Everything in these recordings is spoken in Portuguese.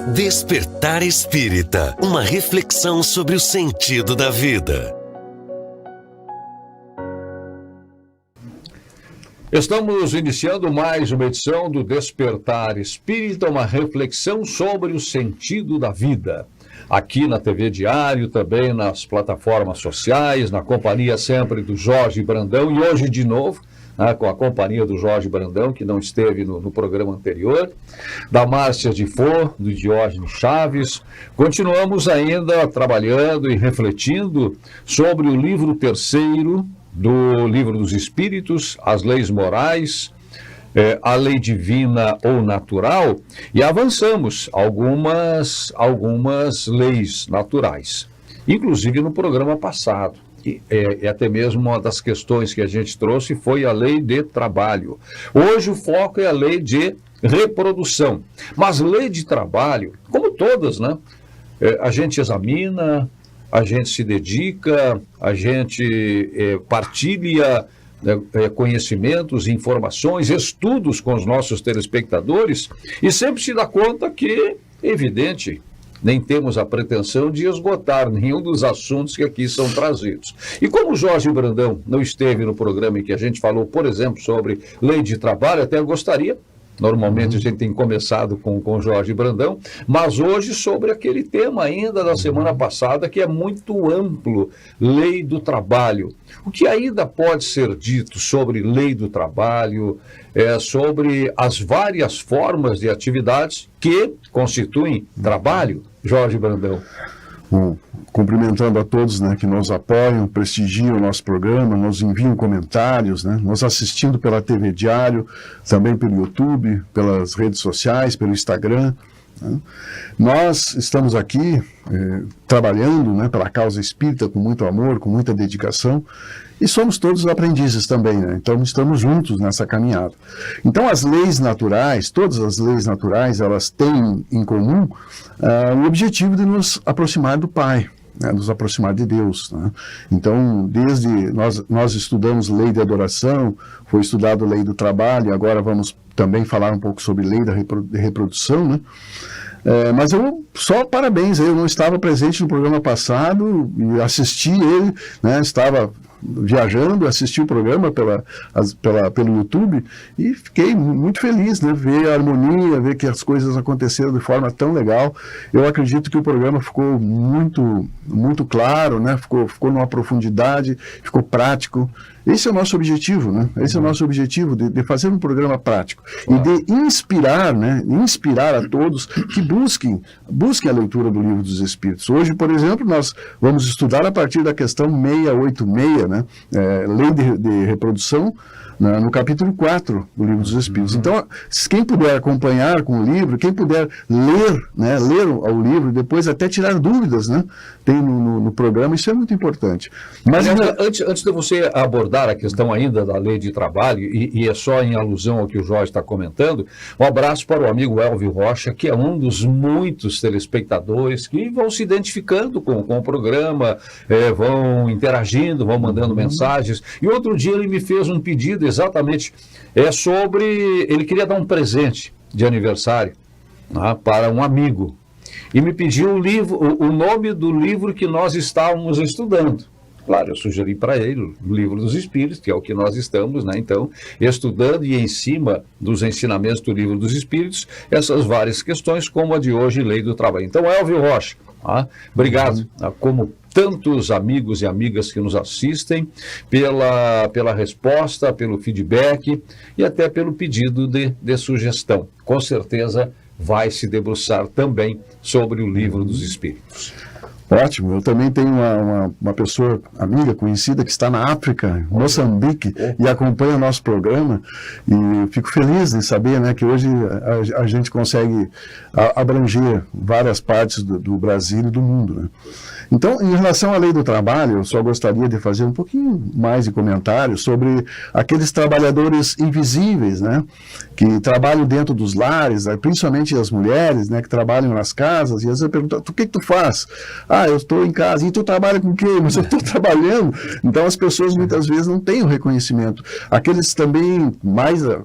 Despertar Espírita, uma reflexão sobre o sentido da vida. Estamos iniciando mais uma edição do Despertar Espírita, uma reflexão sobre o sentido da vida. Aqui na TV Diário, também nas plataformas sociais, na companhia sempre do Jorge Brandão e hoje de novo, com a companhia do Jorge Brandão, que não esteve no programa anterior, da Márcia de Fô, do Diógenes Chaves. Continuamos ainda trabalhando e refletindo sobre o livro terceiro do Livro dos Espíritos, as leis morais, a lei divina ou natural, e avançamos algumas leis naturais, inclusive no programa passado. E até mesmo uma das questões que a gente trouxe foi a lei de trabalho. Hoje o foco é a lei de reprodução. Mas lei de trabalho, como todas, né? A gente examina, a gente se dedica, a gente partilha conhecimentos, informações, estudos com os nossos telespectadores e sempre se dá conta que, é evidente, nem temos a pretensão de esgotar nenhum dos assuntos que aqui são trazidos. E como o Jorge Brandão não esteve no programa em que a gente falou, por exemplo, sobre lei de trabalho, até gostaria, normalmente a gente tem começado com o Jorge Brandão, mas hoje sobre aquele tema ainda da semana passada, que é muito amplo, lei do trabalho. O que ainda pode ser dito sobre lei do trabalho, sobre as várias formas de atividades que constituem trabalho, Jorge Brandão? Bom, cumprimentando a todos, né, que nos apoiam, prestigiam o nosso programa, nos enviam comentários, né, nos assistindo pela TV Diário, também pelo YouTube, pelas redes sociais, pelo Instagram. Né. Nós estamos aqui trabalhando, né, pela causa espírita com muito amor, com muita dedicação, e somos todos aprendizes também, né? Então estamos juntos nessa caminhada. Então as leis naturais, todas as leis naturais, elas têm em comum o objetivo de nos aproximar do Pai, né? Nos aproximar de Deus, né? Então, desde nós estudamos lei de adoração, foi estudado lei do trabalho, agora vamos também falar um pouco sobre lei da reprodução, né? Mas eu só parabéns, eu não estava presente no programa passado e assisti ele, né, estava viajando, assisti o programa pelo YouTube e fiquei muito feliz, né, ver a harmonia, ver que as coisas aconteceram de forma tão legal. Eu acredito que o programa ficou muito claro, né, ficou numa profundidade, ficou prático. Esse é o nosso objetivo, né? Esse é o nosso objetivo, de fazer um programa prático e de inspirar, né? Inspirar a todos que busquem a leitura do Livro dos Espíritos. Hoje, por exemplo, nós vamos estudar a partir da questão 686, né? Lei de reprodução, no capítulo 4 do Livro dos Espíritos. Então, quem puder acompanhar com o livro, quem puder ler, né, ler o livro e depois até tirar dúvidas, né, tem no programa, isso é muito importante. Mas antes de você abordar a questão ainda da lei de trabalho, e é só em alusão ao que o Jorge está comentando, um abraço para o amigo Elvio Rocha, que é um dos muitos telespectadores que vão se identificando com o programa, vão interagindo, vão mandando mensagens. E outro dia ele me fez um pedido exatamente sobre... Ele queria dar um presente de aniversário, né, para um amigo. E me pediu o nome do livro que nós estávamos estudando. Claro, eu sugeri para ele o Livro dos Espíritos, que é o que nós estamos, né, então, estudando e em cima dos ensinamentos do Livro dos Espíritos, essas várias questões, como a de hoje, Lei do Trabalho. Então, Elvio Rocha, obrigado, como tantos amigos e amigas que nos assistem, pela resposta, pelo feedback e até pelo pedido de sugestão. Com certeza vai se debruçar também sobre o Livro dos Espíritos. Ótimo, eu também tenho uma pessoa amiga, conhecida, que está na África, Moçambique, e acompanha o nosso programa, e fico feliz em saber, né, que hoje a gente consegue abranger várias partes do Brasil e do mundo, né. Então, em relação à lei do trabalho, eu só gostaria de fazer um pouquinho mais de comentário sobre aqueles trabalhadores invisíveis, né, que trabalham dentro dos lares, principalmente as mulheres, né, que trabalham nas casas, e às vezes eu pergunto, o que tu faz? eu estou em casa, e tu trabalha com o quê? Mas eu estou trabalhando. Então as pessoas muitas vezes não têm o reconhecimento. Aqueles também,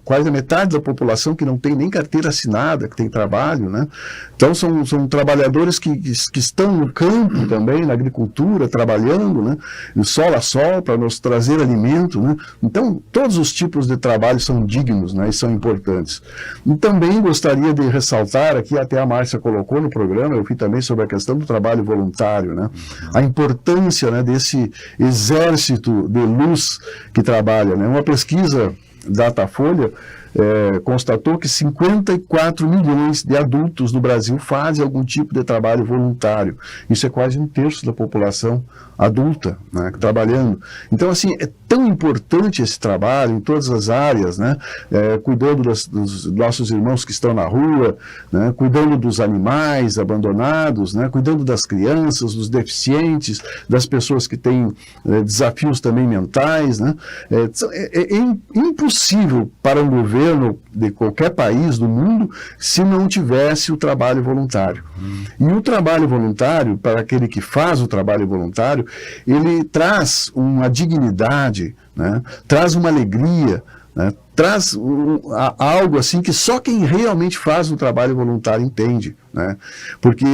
quase a metade da população que não tem nem carteira assinada, que tem trabalho, né? Então são trabalhadores que estão no campo também, na agricultura, trabalhando, né? Do sol a sol, para nos trazer alimento, né? Então todos os tipos de trabalho são dignos, né? E são importantes. E também gostaria de ressaltar, aqui até a Márcia colocou no programa, eu fui também sobre a questão do trabalho voluntário, né? A importância, né, desse exército de luz que trabalha, né? Uma pesquisa Datafolha constatou que 54 milhões de adultos no Brasil fazem algum tipo de trabalho voluntário. Isso é quase 1/3 da população adulta, né, trabalhando. Então, assim, é tão importante esse trabalho em todas as áreas, né, cuidando dos nossos irmãos que estão na rua, né, cuidando dos animais abandonados, né, cuidando das crianças, dos deficientes, das pessoas que têm desafios também mentais, né. É impossível para um governo de qualquer país do mundo se não tivesse o trabalho voluntário. E o trabalho voluntário, para aquele que faz o trabalho voluntário, ele traz uma dignidade, né? Traz uma alegria, né? Traz algo assim que só quem realmente faz o trabalho voluntário entende, né? Porque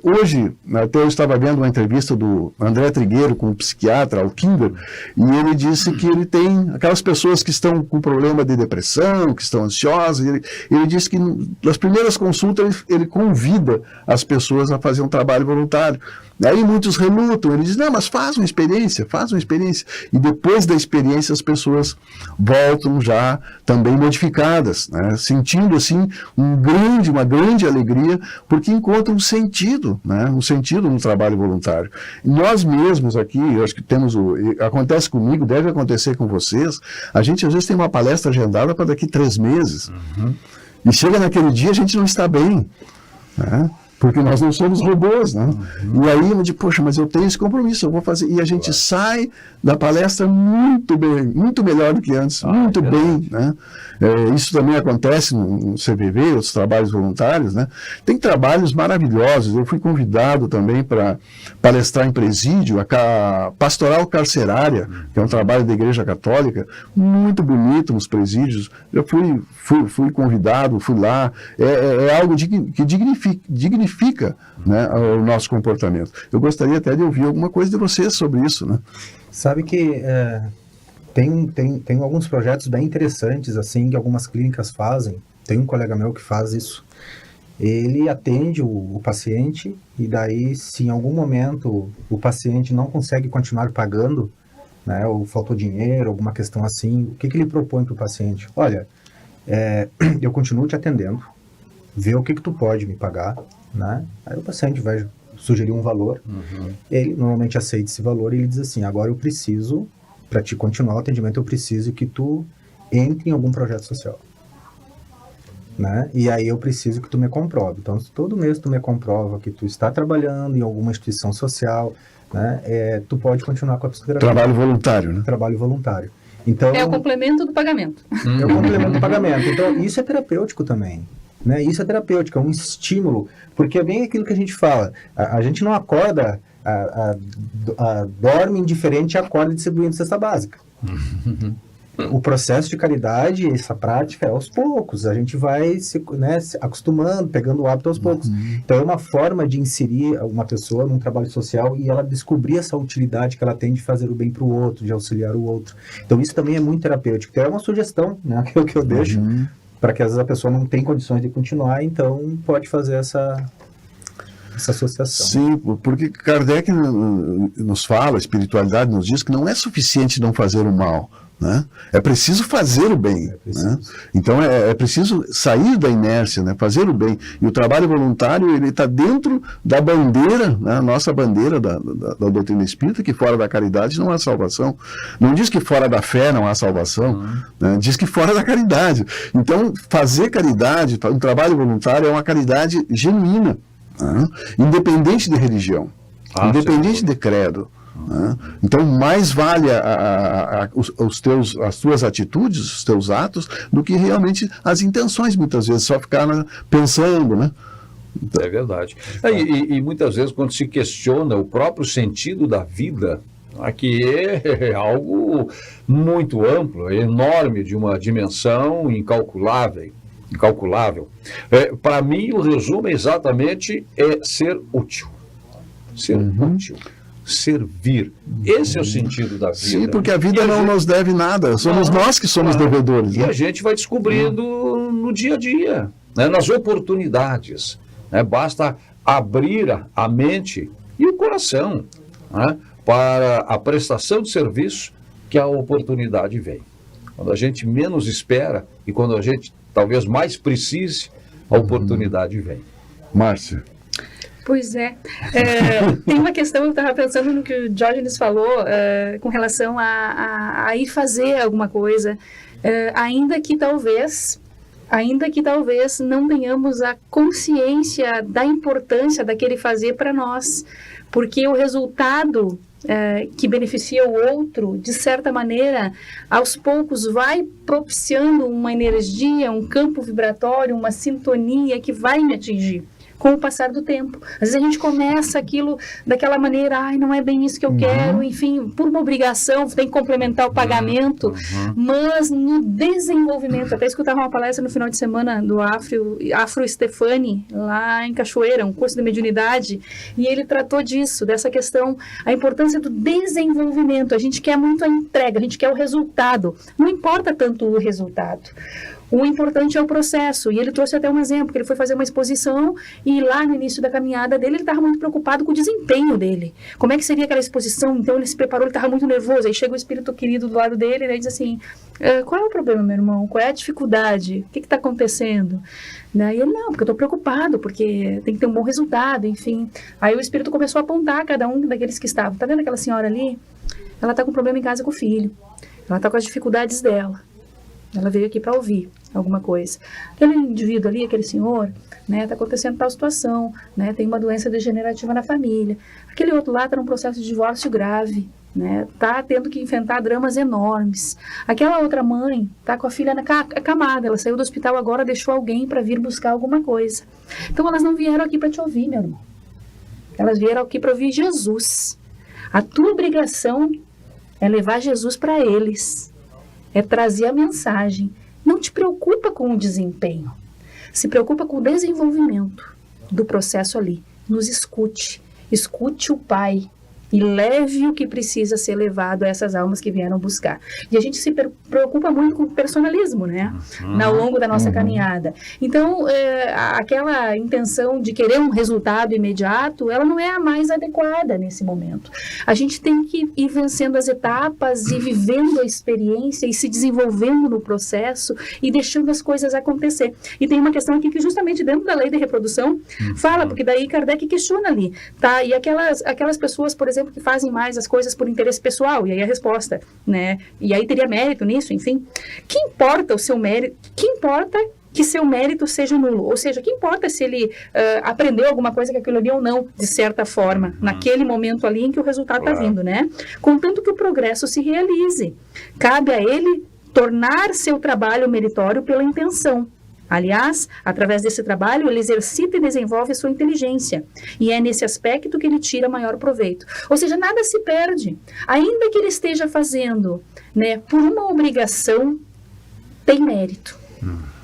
hoje, até eu estava vendo uma entrevista do André Trigueiro com o psiquiatra Alkinder, e ele disse que ele tem aquelas pessoas que estão com problema de depressão, que estão ansiosas, ele disse que nas primeiras consultas ele convida as pessoas a fazer um trabalho voluntário. Aí muitos relutam, ele diz, não, mas faz uma experiência. E depois da experiência as pessoas voltam já também modificadas, né? Sentindo assim uma grande alegria, porque encontram um sentido, né? Um sentido no trabalho voluntário. Nós mesmos aqui, eu acho que acontece comigo, deve acontecer com vocês, a gente às vezes tem uma palestra agendada para daqui 3 meses, e chega naquele dia a gente não está bem, né? Porque nós não somos robôs, né? E aí eu digo, poxa, mas eu tenho esse compromisso, eu vou fazer. E a gente sai da palestra muito bem, muito melhor do que antes, muito bem, né? Isso também acontece no CVV, outros trabalhos voluntários, né? Tem trabalhos maravilhosos. Eu fui convidado também para palestrar em presídio, a pastoral carcerária, que é um trabalho da Igreja Católica, muito bonito nos presídios. Eu fui convidado, fui lá. É algo que dignifica, né, o nosso comportamento. Eu gostaria até de ouvir alguma coisa de vocês sobre isso, né? Sabe que tem alguns projetos bem interessantes, assim, que algumas clínicas fazem. Tem um colega meu que faz isso. Ele atende o paciente e daí, se em algum momento o paciente não consegue continuar pagando, né, ou faltou dinheiro, alguma questão assim, o que ele propõe para o paciente? Olha, eu continuo te atendendo, vê o que tu pode me pagar, né? Aí o paciente vai sugerir um valor, ele normalmente aceita esse valor e ele diz assim, agora eu preciso, para te continuar o atendimento, eu preciso que tu entre em algum projeto social, né? E aí eu preciso que tu me comprove. Então, se todo mês tu me comprova que tu está trabalhando em alguma instituição social, né, tu pode continuar com a psicoterapia. Trabalho voluntário, né? Trabalho voluntário. Então, é o complemento do pagamento. É o complemento do pagamento. Então, isso é terapêutico também. Né? Isso é terapêutico, é um estímulo, porque é bem aquilo que a gente fala, a gente não acorda, dorme indiferente e acorda distribuindo cesta básica. O processo de caridade, essa prática é aos poucos, a gente vai se acostumando, pegando o hábito aos poucos. Então é uma forma de inserir uma pessoa num trabalho social e ela descobrir essa utilidade que ela tem de fazer o bem para o outro, de auxiliar o outro. Então isso também é muito terapêutico. Então é uma sugestão, né, que eu deixo, para que às vezes a pessoa não tem condições de continuar, então pode fazer essa associação. Sim, porque Kardec nos fala, a espiritualidade nos diz que não é suficiente não fazer o mal, né? É preciso fazer o bem. Né? Então é preciso sair da inércia, né? Fazer o bem. E o trabalho voluntário ele está dentro da bandeira, né? A nossa bandeira da doutrina espírita, que fora da caridade não há salvação. Não diz que fora da fé não há salvação, né? Diz que fora da caridade. Então fazer caridade, um trabalho voluntário é uma caridade genuína, né? Independente de religião, independente de credo. Então mais vale as tuas atitudes, os teus atos, do que realmente as intenções, muitas vezes, só ficar pensando, né? É verdade. E muitas vezes, quando se questiona o próprio sentido da vida, aqui é algo muito amplo, enorme, de uma dimensão incalculável. Para mim, o resumo exatamente é ser útil. Ser útil. Servir. Esse é o sentido da vida. Sim, porque a vida não nos deve nada. Somos nós que somos devedores. E a gente vai descobrindo no dia a dia, né, nas oportunidades. Né, basta abrir a mente e o coração, né, para a prestação de serviço, que a oportunidade vem. Quando a gente menos espera e quando a gente talvez mais precise, a oportunidade vem. Márcia. Pois é. Tem uma questão, eu estava pensando no que o Diógenes falou, com relação a ir fazer alguma coisa, ainda que talvez não tenhamos a consciência da importância daquele fazer para nós, porque o resultado que beneficia o outro, de certa maneira, aos poucos vai propiciando uma energia, um campo vibratório, uma sintonia que vai me atingir com o passar do tempo. Às vezes a gente começa aquilo daquela maneira, não é bem isso que eu quero, enfim, por uma obrigação, tem que complementar o pagamento, mas no desenvolvimento, até escutava uma palestra no final de semana do Afro Stefani, lá em Cachoeira, um curso de mediunidade, e ele tratou disso, dessa questão, a importância do desenvolvimento. A gente quer muito a entrega, a gente quer o resultado, não importa tanto o resultado. O importante é o processo, e ele trouxe até um exemplo, que ele foi fazer uma exposição e lá no início da caminhada dele, ele estava muito preocupado com o desempenho dele. Como é que seria aquela exposição? Então ele se preparou, ele estava muito nervoso, aí chega o espírito querido do lado dele, né, e diz assim, qual é o problema, meu irmão? Qual é a dificuldade? O que está acontecendo? Né? E ele, não, porque eu estou preocupado, porque tem que ter um bom resultado, enfim. Aí o espírito começou a apontar cada um daqueles que estavam. Tá vendo aquela senhora ali? Ela está com problema em casa com o filho. Ela está com as dificuldades dela. Ela veio aqui para ouvir alguma coisa. Aquele indivíduo ali, aquele senhor, né, está acontecendo tal situação, né, tem uma doença degenerativa na família. Aquele outro lá está num processo de divórcio grave, né, está tendo que enfrentar dramas enormes. Aquela outra mãe está com a filha acamada, ela saiu do hospital agora, deixou alguém para vir buscar alguma coisa. Então elas não vieram aqui para te ouvir, meu irmão. Elas vieram aqui para ouvir Jesus. A tua obrigação é levar Jesus para eles. É trazer a mensagem. Não te preocupa com o desempenho. Se preocupa com o desenvolvimento do processo ali. Nos escute. Escute o Pai. E leve o que precisa ser levado a essas almas que vieram buscar. E a gente se preocupa muito com o personalismo, né? Ao longo da nossa caminhada. Então, aquela intenção de querer um resultado imediato, ela não é a mais adequada nesse momento. A gente tem que ir vencendo as etapas e vivendo a experiência e se desenvolvendo no processo e deixando as coisas acontecer. E tem uma questão aqui que justamente dentro da lei de reprodução fala, porque daí Kardec questiona ali, tá? E aquelas pessoas, por exemplo, que fazem mais as coisas por interesse pessoal, e aí a resposta, né? E aí teria mérito nisso, enfim. Que importa o seu mérito? Que importa que seu mérito seja nulo? Ou seja, que importa se ele aprendeu alguma coisa com aquilo ali ou não, de certa forma, naquele momento ali em que o resultado está vindo, né? Contanto que o progresso se realize. Cabe a ele tornar seu trabalho meritório pela intenção. Aliás, através desse trabalho, ele exercita e desenvolve a sua inteligência. E é nesse aspecto que ele tira maior proveito. Ou seja, nada se perde. Ainda que ele esteja fazendo, né, por uma obrigação, tem mérito.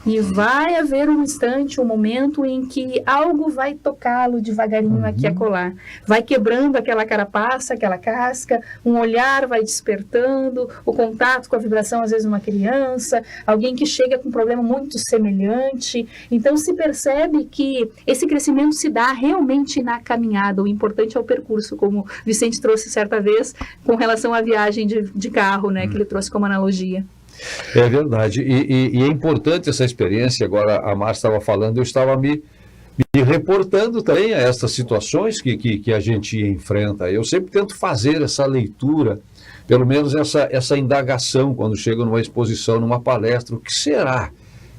E vai haver um instante, um momento em que algo vai tocá-lo devagarinho aqui e acolá. Vai quebrando aquela carapaça, aquela casca, um olhar vai despertando, o contato com a vibração, às vezes, de uma criança, alguém que chega com um problema muito semelhante. Então, se percebe que esse crescimento se dá realmente na caminhada. O importante é o percurso, como Vicente trouxe certa vez, com relação à viagem de carro, né, que ele trouxe como analogia. É verdade, e é importante essa experiência. Agora a Márcia estava falando, eu estava me reportando também a essas situações que a gente enfrenta. Eu sempre tento fazer essa leitura, pelo menos essa indagação, quando chego numa exposição, numa palestra. O que será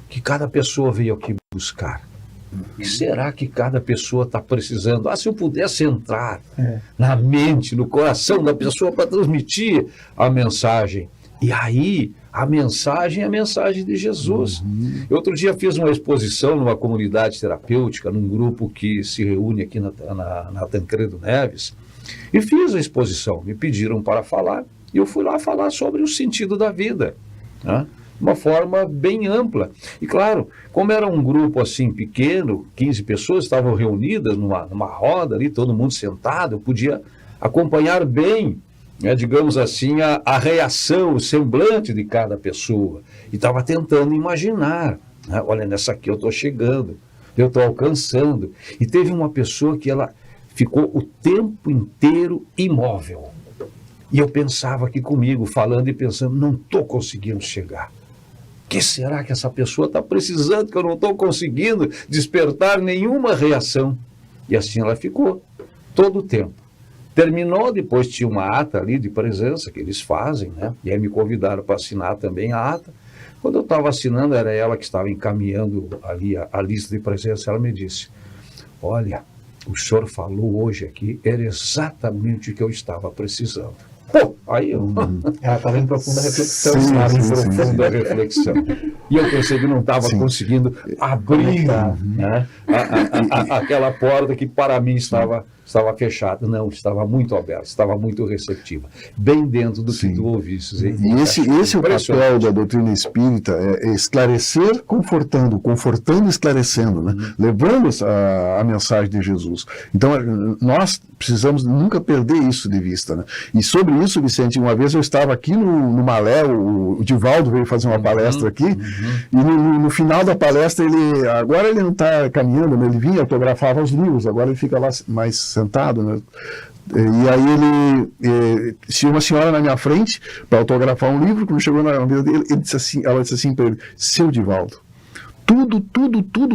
que cada pessoa veio aqui buscar? O que será que cada pessoa está precisando? Se eu pudesse entrar na mente, no coração da pessoa para transmitir a mensagem. E aí, a mensagem é a mensagem de Jesus. Outro dia fiz uma exposição numa comunidade terapêutica, num grupo que se reúne aqui na Tancredo Neves, e fiz a exposição. Me pediram para falar, e eu fui lá falar sobre o sentido da vida, né? De uma forma bem ampla. E claro, como era um grupo assim pequeno, 15 pessoas estavam reunidas numa roda ali, todo mundo sentado, eu podia acompanhar bem, né, digamos assim, a reação, o semblante de cada pessoa. E estava tentando imaginar, né, olha, nessa aqui eu estou chegando, eu estou alcançando. E teve uma pessoa que ela ficou o tempo inteiro imóvel. E eu pensava aqui comigo, falando e pensando, não estou conseguindo chegar. O que será que essa pessoa está precisando, que eu não estou conseguindo despertar nenhuma reação? E assim ela ficou, todo o tempo. Terminou, depois tinha uma ata ali de presença que eles fazem, né? E aí me convidaram para assinar também a ata. Quando eu estava assinando, era ela que estava encaminhando ali a lista de presença, ela me disse, olha, o senhor falou hoje aqui, era exatamente o que eu estava precisando. Pô, aí eu... Ela estava em profunda reflexão. Estava em profunda reflexão. E eu pensei que não estava conseguindo abrir, né, aquela porta que para mim estava fechada. Não, estava muito aberta, estava muito receptiva. Bem dentro do que tu ouvisses. E esse é o papel da doutrina espírita, é esclarecer confortando, confortando e esclarecendo, né? Levando a mensagem de Jesus. Então, nós precisamos nunca perder isso de vista, né? E sobre isso, Vicente, uma vez eu estava aqui no Malé, o Divaldo veio fazer uma palestra aqui, e no final da palestra, agora ele não está caminhando, né? Ele vinha, autografava os livros, agora ele fica lá mais sentado, né? E aí tinha uma senhora na minha frente para autografar um livro. Quando chegou na vida dele, ela disse assim para ele, seu Divaldo, tudo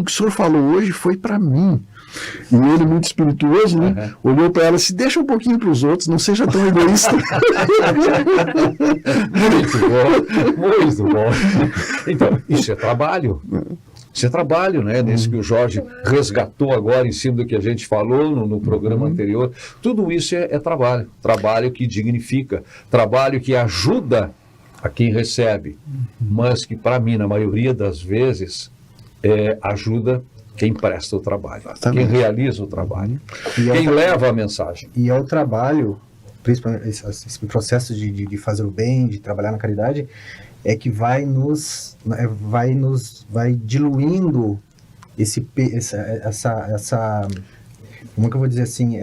que o senhor falou hoje foi para mim. E ele, muito espirituoso, né, olhou para ela e disse, deixa um pouquinho para os outros, não seja tão egoísta. Muito bom. Então, isso é trabalho. Isso é trabalho, né? Nesse que o Jorge resgatou agora em cima do que a gente falou no programa anterior. Tudo isso é trabalho. Trabalho que dignifica, trabalho que ajuda a quem recebe, mas que, para mim, na maioria das vezes, ajuda quem presta o trabalho, quem realiza o trabalho, quem leva a mensagem. E é o trabalho, principalmente esse processo de fazer o bem, de trabalhar na caridade, é que vai diluindo essa como é que eu vou dizer assim,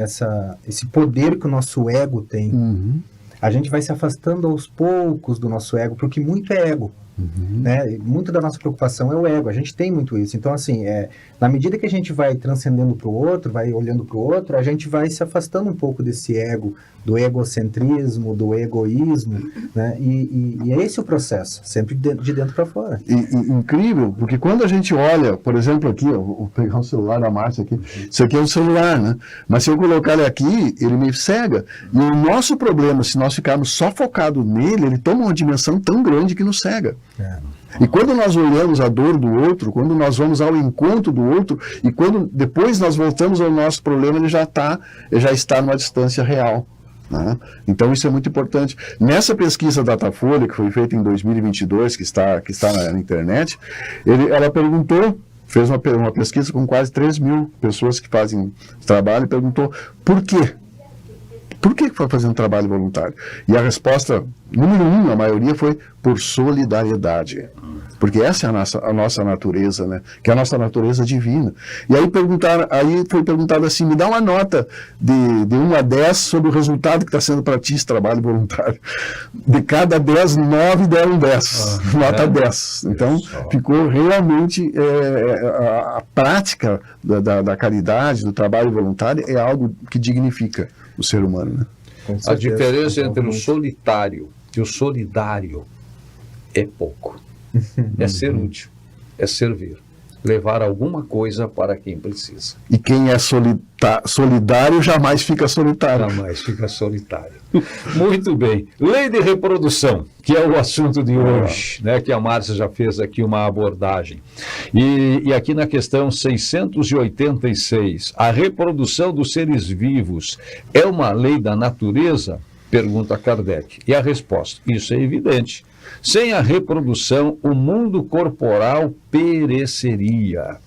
esse poder que o nosso ego tem. A gente vai se afastando aos poucos do nosso ego, porque muito é ego. Né? Muito da nossa preocupação é o ego, a gente tem muito isso. Então, assim, na medida que a gente vai transcendendo para o outro, vai olhando para o outro, a gente vai se afastando um pouco desse ego, do egocentrismo, do egoísmo, né? E é esse o processo, sempre de dentro para fora. Incrível, porque quando a gente olha, por exemplo, aqui, eu vou pegar o celular da Márcia aqui, isso aqui é um celular, né? Mas se eu colocar ele aqui, ele me cega. E o nosso problema, se nós ficarmos só focados nele, ele toma uma dimensão tão grande que nos cega. E quando nós olhamos a dor do outro, quando nós vamos ao encontro do outro, e quando depois nós voltamos ao nosso problema, ele já está numa distância real. Né? Então isso é muito importante. Nessa pesquisa Datafolha, que foi feita em 2022, que está na internet, ela perguntou, fez uma pesquisa com quase 3 mil pessoas que fazem trabalho, e perguntou por quê? Por que foi fazendo trabalho voluntário? E a resposta, número 1, a maioria foi por solidariedade. Porque essa é a nossa natureza, né? Que é a nossa natureza divina. E aí foi perguntado assim, me dá uma nota de 1 a 10 sobre o resultado que está sendo para ti esse trabalho voluntário. De cada 10, 9 deram 10. Nota 10. Então, ficou realmente a prática da caridade, do trabalho voluntário, é algo que dignifica o ser humano, né? A diferença entre o solitário e o solidário é pouco. É ser útil, é servir, levar alguma coisa para quem precisa. E quem é solidário jamais fica solitário. Jamais fica solitário. Muito bem. Lei de reprodução, que é o assunto de hoje, né, que a Márcia já fez aqui uma abordagem. E aqui na questão 686, a reprodução dos seres vivos é uma lei da natureza? Pergunta Kardec. E a resposta: isso é evidente. Sem a reprodução, o mundo corporal pereceria.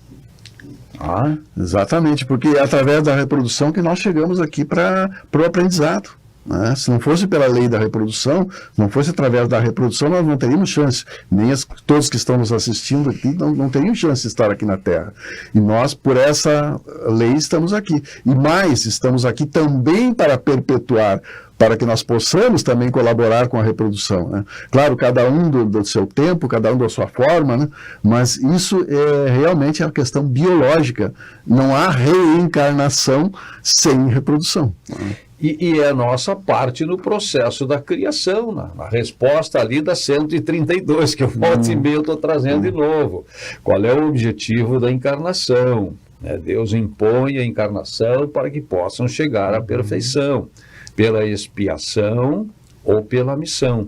Exatamente, porque é através da reprodução que nós chegamos aqui para o aprendizado. Né? Se não fosse pela lei da reprodução, não fosse através da reprodução, nós não teríamos chance. Nem todos que estão nos assistindo aqui não teriam chance de estar aqui na Terra. E nós, por essa lei, estamos aqui. E mais, estamos aqui também para perpetuar, para que nós possamos também colaborar com a reprodução. Né? Claro, cada um do seu tempo, cada um da sua forma, né? Mas isso é realmente a questão biológica. Não há reencarnação sem reprodução. Né? E é a nossa parte no processo da criação, na resposta ali da 132, que eu volta e meia estou trazendo de novo. Qual é o objetivo da encarnação? Deus impõe a encarnação para que possam chegar à perfeição, pela expiação ou pela missão,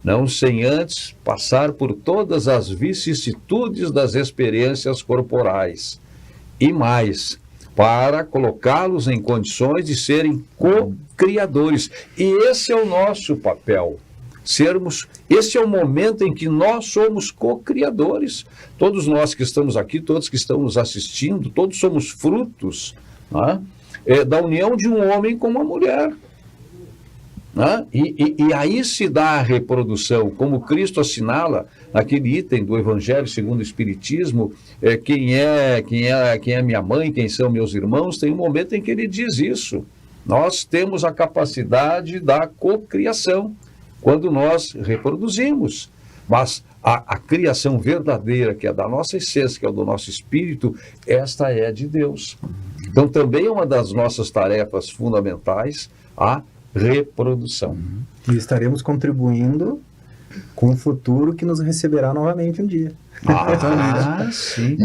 não sem antes passar por todas as vicissitudes das experiências corporais. E mais, para colocá-los em condições de serem co-criadores. E esse é o nosso papel. Esse é o momento em que nós somos co-criadores. Todos nós que estamos aqui, todos que estão nos assistindo, todos somos frutos, né, da união de um homem com uma mulher. Né? E aí se dá a reprodução, como Cristo assinala naquele item do Evangelho segundo o Espiritismo, quem é minha mãe, quem são meus irmãos, tem um momento em que ele diz isso. Nós temos a capacidade da cocriação, quando nós reproduzimos, mas a criação verdadeira, que é da nossa essência, que é do nosso espírito, esta é de Deus. Então também é uma das nossas tarefas fundamentais, a reprodução. E estaremos contribuindo com o futuro que nos receberá novamente um dia. Sim.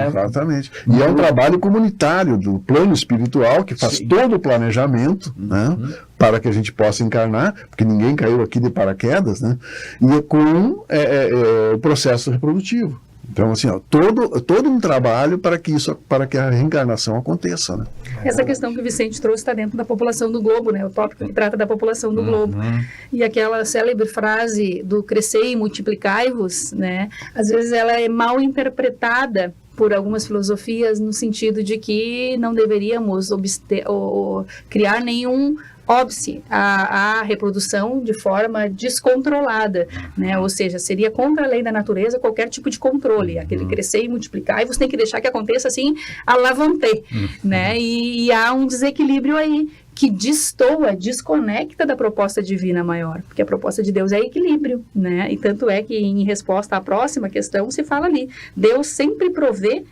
Exatamente. E é um trabalho comunitário do plano espiritual que faz todo o planejamento, né, para que a gente possa encarnar, porque ninguém caiu aqui de paraquedas, né, e com o processo reprodutivo. Então, assim, todo um trabalho para que a reencarnação aconteça, né? Essa questão que o Vicente trouxe está dentro da população do globo, né? O tópico que trata da população do globo. E aquela célebre frase do crescei e multiplicai-vos, né? Às vezes ela é mal interpretada por algumas filosofias no sentido de que não deveríamos criar nenhum óbice à reprodução de forma descontrolada, né? Ou seja, seria contra a lei da natureza qualquer tipo de controle, aquele crescer e multiplicar, e você tem que deixar que aconteça assim, à la volonté, né? E há um desequilíbrio aí que desconecta da proposta divina maior, porque a proposta de Deus é equilíbrio, né? E tanto é que em resposta à próxima questão se fala ali, Deus sempre provê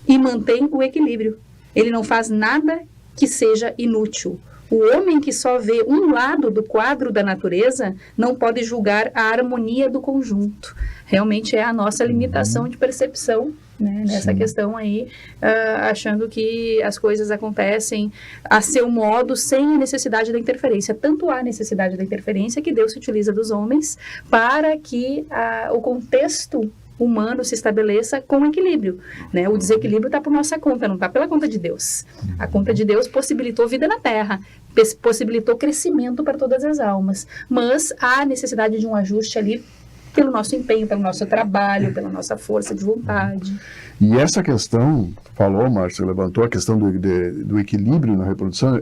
e mantém o equilíbrio. Ele não faz nada que seja inútil. O homem que só vê um lado do quadro da natureza não pode julgar a harmonia do conjunto. Realmente é a nossa limitação de percepção, né, nessa questão aí, achando que as coisas acontecem a seu modo sem a necessidade da interferência. Tanto há necessidade da interferência que Deus se utiliza dos homens para que o contexto humano se estabeleça com equilíbrio, né? O desequilíbrio está por nossa conta, não está pela conta de Deus. A conta de Deus possibilitou vida na Terra, possibilitou crescimento para todas as almas, mas há necessidade de um ajuste ali pelo nosso empenho, pelo nosso trabalho, pela nossa força de vontade. E essa questão, falou, Márcio, levantou a questão do equilíbrio na reprodução,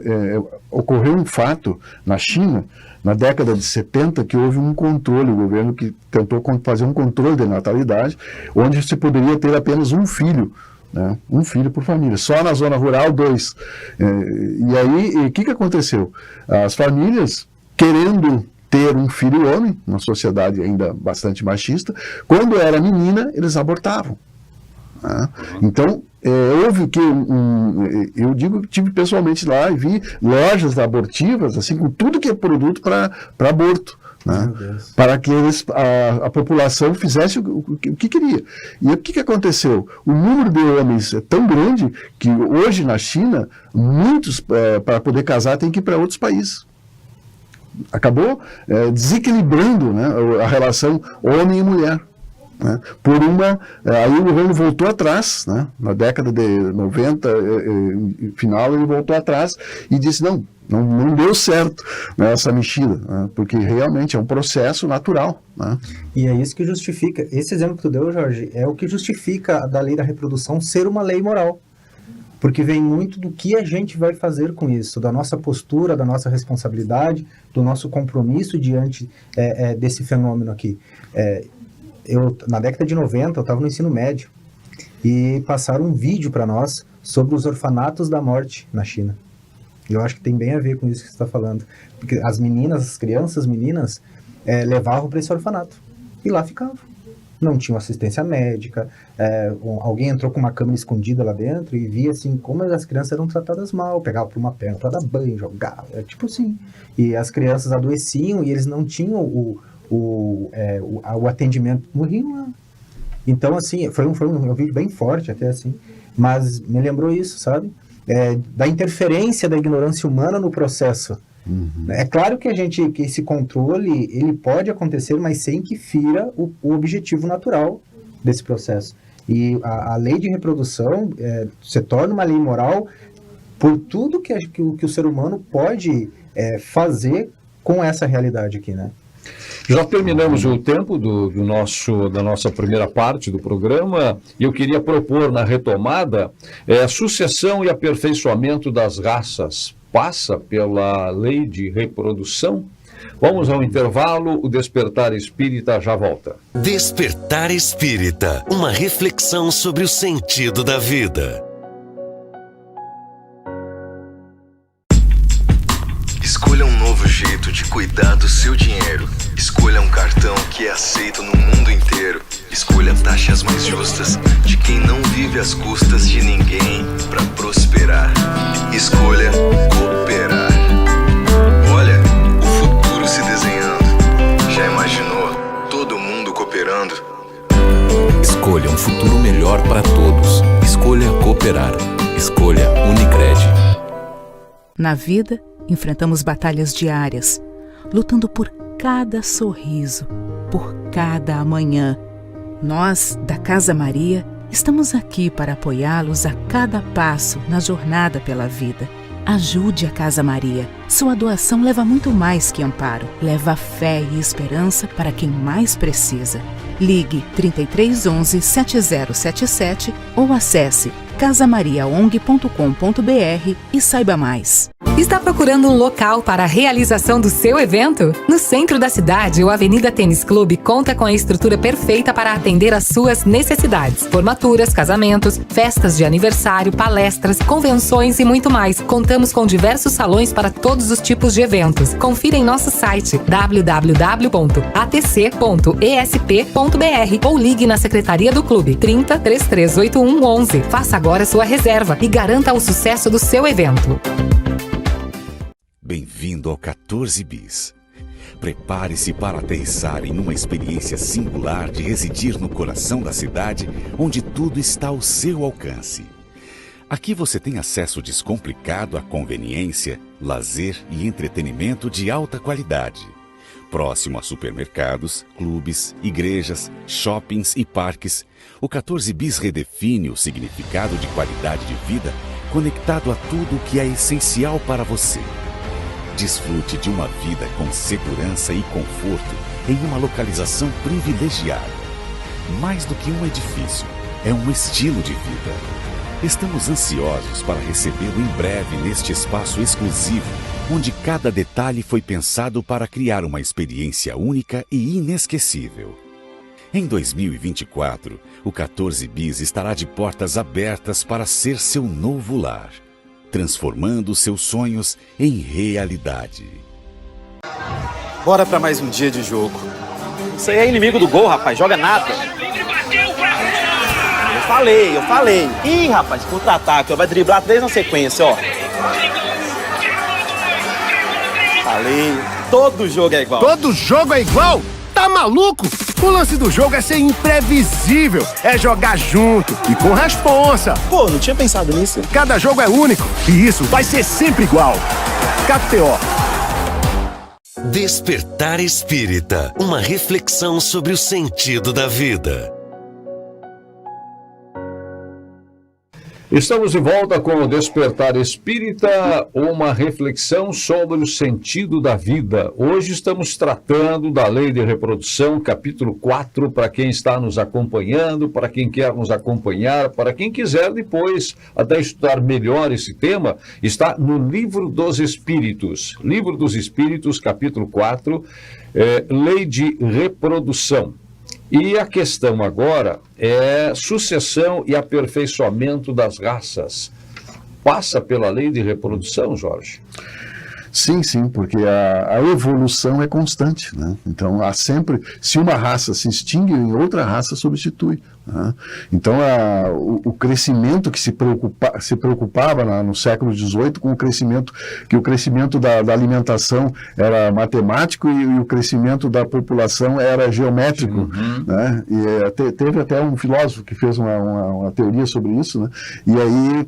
ocorreu um fato na China, na década de 70, que houve um controle, o governo que tentou fazer um controle de natalidade, onde se poderia ter apenas um filho, né? Um filho por família, só na zona rural 2. E aí, o que aconteceu? As famílias, querendo ter um filho homem, uma sociedade ainda bastante machista, quando era menina, eles abortavam. Né? Então, houve que eu digo que estive pessoalmente lá e vi lojas abortivas, assim, com tudo que é produto para aborto, né? Para que a população fizesse o que queria. E o que aconteceu? O número de homens é tão grande que hoje na China, muitos, para poder casar, tem que ir para outros países. Acabou desequilibrando, né, a relação homem e mulher. né? Aí o governo voltou atrás, né? Na década de 90, final, ele voltou atrás e disse, não deu certo, né, essa mexida, né? Porque realmente é um processo natural, né? E é isso que justifica, esse exemplo que tu deu, Jorge, é o que justifica da lei da reprodução ser uma lei moral. Porque vem muito do que a gente vai fazer com isso, da nossa postura, da nossa responsabilidade, do nosso compromisso diante desse fenômeno aqui. Na década de 90, eu estava no ensino médio, e passaram um vídeo para nós sobre os orfanatos da morte na China. E eu acho que tem bem a ver com isso que você está falando. Porque as crianças meninas, levavam para esse orfanato, e lá ficavam. Não tinham assistência médica, alguém entrou com uma câmera escondida lá dentro e via assim como as crianças eram tratadas mal, pegava por uma perna para dar banho, jogava, tipo assim. E as crianças adoeciam e eles não tinham o atendimento, morriam lá. Então, assim, foi um vídeo bem forte até assim, mas me lembrou isso, sabe? Da interferência da ignorância humana no processo. Uhum. É claro que esse controle ele pode acontecer, mas sem que fira o objetivo natural desse processo. E a lei de reprodução se torna uma lei moral por tudo que o ser humano pode fazer com essa realidade aqui, né? Já terminamos o tempo da nossa primeira parte do programa e eu queria propor na retomada a sucessão e aperfeiçoamento das raças. Passa pela lei de reprodução? Vamos ao intervalo, o Despertar Espírita já volta. Despertar Espírita, uma reflexão sobre o sentido da vida. Escolha um novo jeito de cuidar do seu dinheiro. Escolha um cartão que é aceito no mundo inteiro. Escolha taxas mais justas de quem não vive às custas de ninguém para prosperar. Escolha cooperar. Olha, o futuro se desenhando. Já imaginou todo mundo cooperando? Escolha um futuro melhor para todos. Escolha cooperar. Escolha Unicred. Na vida, enfrentamos batalhas diárias, lutando por cada sorriso, por cada amanhã. Nós, da Casa Maria, estamos aqui para apoiá-los a cada passo na jornada pela vida. Ajude a Casa Maria. Sua doação leva muito mais que amparo. Leva fé e esperança para quem mais precisa. Ligue 3311 7077 ou acesse casamariaong.com.br e saiba mais. Está procurando um local para a realização do seu evento? No centro da cidade, o Avenida Tênis Clube conta com a estrutura perfeita para atender às suas necessidades. Formaturas, casamentos, festas de aniversário, palestras, convenções e muito mais. Contamos com diversos salões para todos os tipos de eventos. Confira em nosso site www.atc.esp.br ou ligue na Secretaria do Clube 30 3381 11. Faça agora sua reserva e garanta o sucesso do seu evento. Bem-vindo ao 14 Bis. Prepare-se para aterrissar em uma experiência singular de residir no coração da cidade, onde tudo está ao seu alcance. Aqui você tem acesso descomplicado à conveniência, lazer e entretenimento de alta qualidade. Próximo a supermercados, clubes, igrejas, shoppings e parques, o 14 Bis redefine o significado de qualidade de vida conectado a tudo o que é essencial para você. Desfrute de uma vida com segurança e conforto em uma localização privilegiada. Mais do que um edifício, é um estilo de vida. Estamos ansiosos para recebê-lo em breve neste espaço exclusivo, onde cada detalhe foi pensado para criar uma experiência única e inesquecível. Em 2024, o 14 Bis estará de portas abertas para ser seu novo lar, transformando seus sonhos em realidade. Bora pra mais um dia de jogo. Isso aí é inimigo do gol, rapaz. Joga nada. Eu falei. Ih, rapaz, contra-ataque. Vai driblar 3 na sequência, ó. Falei. Todo jogo é igual. Todo jogo é igual? Tá maluco? O lance do jogo é ser imprevisível, é jogar junto e com responsa. Pô, não tinha pensado nisso. Cada jogo é único e isso vai ser sempre igual. KTO. Despertar Espírita, uma reflexão sobre o sentido da vida. Estamos de volta com o Despertar Espírita, uma reflexão sobre o sentido da vida. Hoje estamos tratando da Lei de Reprodução, capítulo 4, para quem está nos acompanhando, para quem quer nos acompanhar, para quem quiser depois até estudar melhor esse tema, está no Livro dos Espíritos. Livro dos Espíritos, capítulo 4, Lei de Reprodução. E a questão agora é sucessão e aperfeiçoamento das raças. Passa pela lei de reprodução, Jorge? Sim, porque a evolução é constante, né? Então, há sempre, se uma raça se extingue, outra raça substitui, né? Então, o crescimento que se preocupava no século XVIII com o crescimento da alimentação era matemático e o crescimento da população era geométrico, né? E teve até um filósofo que fez uma teoria sobre isso, né? E aí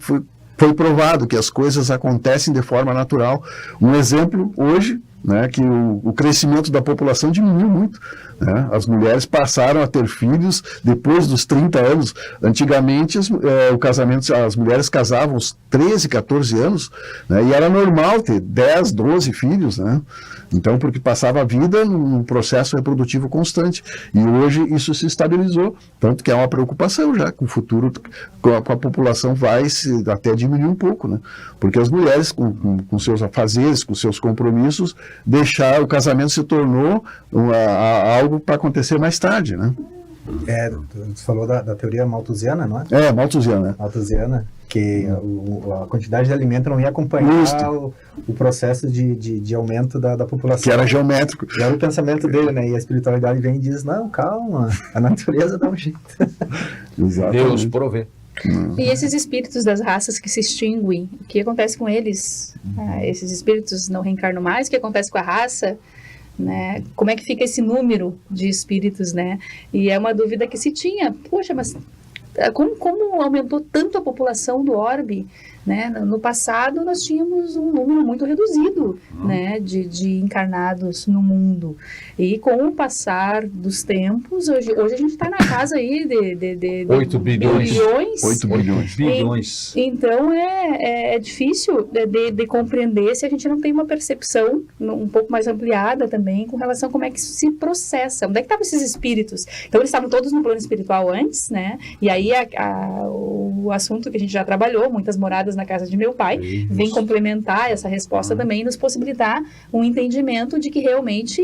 foi provado que as coisas acontecem de forma natural. Um exemplo hoje, né, que o crescimento da população diminuiu muito, né? As mulheres passaram a ter filhos depois dos 30 anos. Antigamente, as mulheres casavam aos 13, 14 anos, né, e era normal ter 10, 12 filhos, né? Então, porque passava a vida num processo reprodutivo constante. E hoje isso se estabilizou, tanto que é uma preocupação já, que o futuro com a população vai até diminuir um pouco, né? Porque as mulheres, com seus afazeres, com seus compromissos, o casamento se tornou algo para acontecer mais tarde, né? Você falou da teoria malthusiana, não é? Malthusiana. Malthusiana, que a quantidade de alimento não ia acompanhar o processo de aumento da população. Que era geométrico. E era o pensamento dele, né? E a espiritualidade vem e diz, não, calma, a natureza dá um jeito. Exatamente. Deus provê. E esses espíritos das raças que se extinguem, o que acontece com eles? Esses espíritos não reencarnam mais, o que acontece com a raça? Né? Como é que fica esse número de espíritos, né? E é uma dúvida que se tinha. Poxa, mas como aumentou tanto a população do orbe, né? No passado nós tínhamos um número muito reduzido, né, de encarnados no mundo, e com o passar dos tempos, hoje a gente está na casa aí de 8 bilhões. 8 bilhões. Então é difícil de compreender se a gente não tem uma percepção um pouco mais ampliada também com relação a como é que isso se processa, onde é que estavam esses espíritos. Então eles estavam todos no plano espiritual antes, né, e aí o assunto que a gente já trabalhou, muitas moradas na casa de meu pai, vem complementar essa resposta também e nos possibilitar um entendimento de que realmente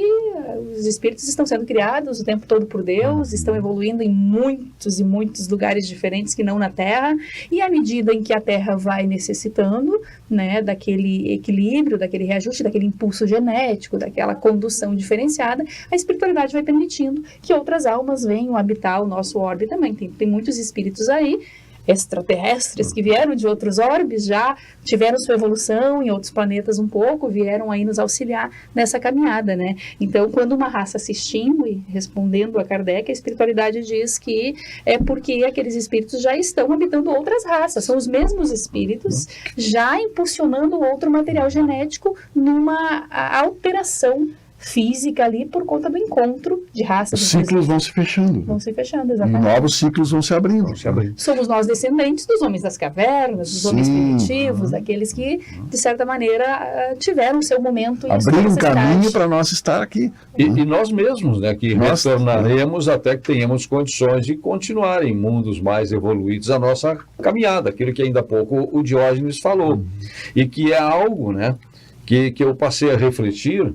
os espíritos estão sendo criados o tempo todo por Deus, estão evoluindo em muitos e muitos lugares diferentes que não na Terra, e à medida em que a Terra vai necessitando, né, daquele equilíbrio, daquele reajuste, daquele impulso genético, daquela condução diferenciada, a espiritualidade vai permitindo que outras almas venham habitar o nosso orbe também. Tem muitos espíritos aí, extraterrestres que vieram de outros orbes, já tiveram sua evolução em outros planetas um pouco, vieram aí nos auxiliar nessa caminhada, né? Então, quando uma raça se extingue, respondendo a Kardec, a espiritualidade diz que é porque aqueles espíritos já estão habitando outras raças, são os mesmos espíritos já impulsionando outro material genético numa alteração física ali por conta do encontro de raças. Os ciclos vão se fechando. Vão se fechando, exatamente. Novos ciclos vão se abrindo. Somos nós descendentes dos homens das cavernas, dos homens primitivos, aqueles que, de certa maneira, tiveram seu momento. Abriram um caminho para nós estar aqui. E nós mesmos, né, que retornaremos até que tenhamos condições de continuar em mundos mais evoluídos a nossa caminhada, aquilo que ainda há pouco o Diógenes falou. E que é algo, né, que eu passei a refletir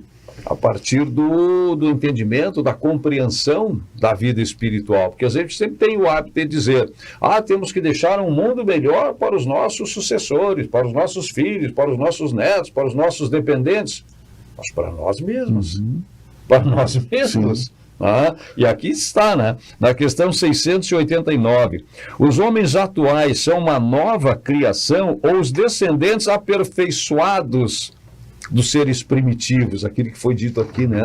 a partir do entendimento, da compreensão da vida espiritual. Porque a gente sempre tem o hábito de dizer, temos que deixar um mundo melhor para os nossos sucessores, para os nossos filhos, para os nossos netos, para os nossos dependentes. Mas para nós mesmos. Para nós mesmos. E aqui está, né? Na questão 689. Os homens atuais são uma nova criação ou os descendentes aperfeiçoados dos seres primitivos, aquilo que foi dito aqui, né,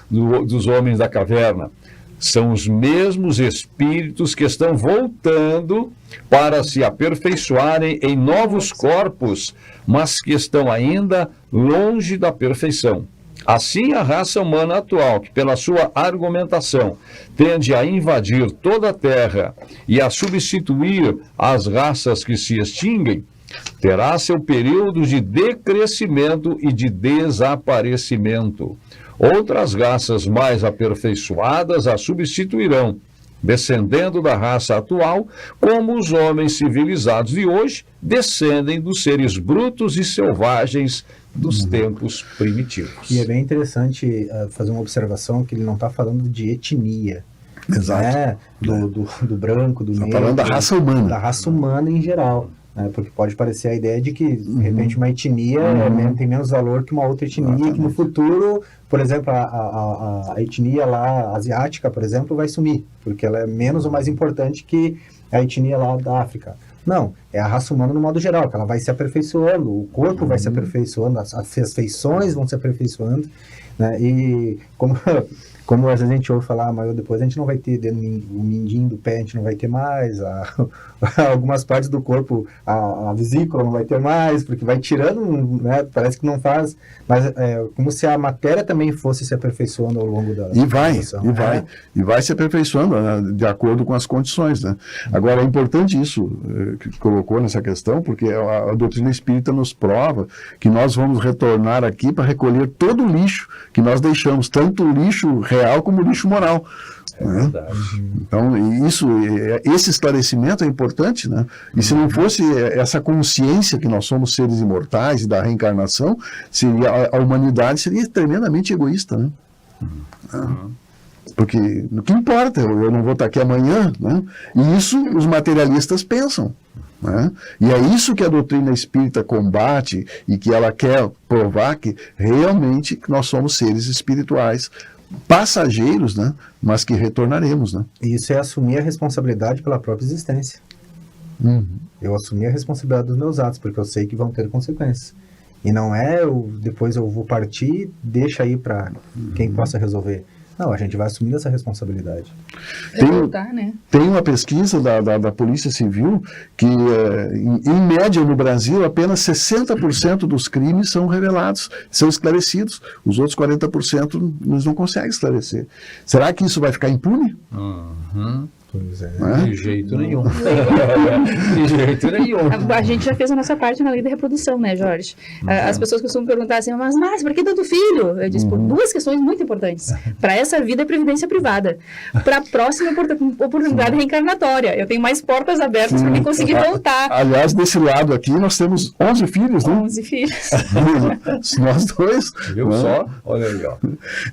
dos homens da caverna? São os mesmos espíritos que estão voltando para se aperfeiçoarem em novos corpos, mas que estão ainda longe da perfeição. Assim, a raça humana atual, que pela sua argumentação tende a invadir toda a Terra e a substituir as raças que se extinguem, terá seu período de decrescimento e de desaparecimento. Outras raças mais aperfeiçoadas a substituirão, descendendo da raça atual, como os homens civilizados de hoje descendem dos seres brutos e selvagens dos tempos primitivos. E é bem interessante fazer uma observação que ele não está falando de etnia. Exato. Né? Do branco, do negro. Está falando da raça humana. Da raça humana em geral. Né? Porque pode parecer a ideia de que, de repente, uma etnia tem menos valor que uma outra etnia, que no futuro, por exemplo, a etnia lá asiática, por exemplo, vai sumir, porque ela é menos ou mais importante que a etnia lá da África. Não, é a raça humana no modo geral, que ela vai se aperfeiçoando, o corpo vai se aperfeiçoando, as feições vão se aperfeiçoando, né? E como às vezes a gente ouve falar, mas depois a gente não vai ter o mindinho do pé, a gente não vai ter mais, algumas partes do corpo, a vesícula não vai ter mais, porque vai tirando, né? Parece que não faz, mas como se a matéria também fosse se aperfeiçoando ao longo da E vai se aperfeiçoando, né, de acordo com as condições, né? Agora, é importante isso que colocou nessa questão, porque a doutrina espírita nos prova que nós vamos retornar aqui para recolher todo o lixo que nós deixamos, tanto o lixo real como o lixo moral. É verdade. Então, esse esclarecimento é importante, né? E se não fosse essa consciência que nós somos seres imortais e da reencarnação, a humanidade seria tremendamente egoísta, né? Porque o que importa, eu não vou estar aqui amanhã, né? E isso os materialistas pensam. Né? E é isso que a doutrina espírita combate e que ela quer provar que realmente nós somos seres espirituais, passageiros, né? Mas que retornaremos, né? E isso é assumir a responsabilidade pela própria existência. Eu assumi a responsabilidade dos meus atos, porque eu sei que vão ter consequências. E não é depois eu vou partir, deixa aí para quem possa resolver. Não, a gente vai assumindo essa responsabilidade. Tem uma pesquisa da Polícia Civil que, em média no Brasil, apenas 60% dos crimes são revelados, são esclarecidos. Os outros 40% eles não conseguem esclarecer. Será que isso vai ficar impune? Pois é. De jeito nenhum. De jeito nenhum. A gente já fez a nossa parte na lei da reprodução, né, Jorge? As pessoas costumam perguntar assim, mas por que tanto filho? Eu disse, por duas questões muito importantes. Para essa vida é previdência privada. Para a próxima oportunidade reencarnatória. Eu tenho mais portas abertas para quem conseguir voltar. Aliás, desse lado aqui, nós temos 11 filhos, né? 11 filhos. Nós dois. Viu só? Olha aí, ó.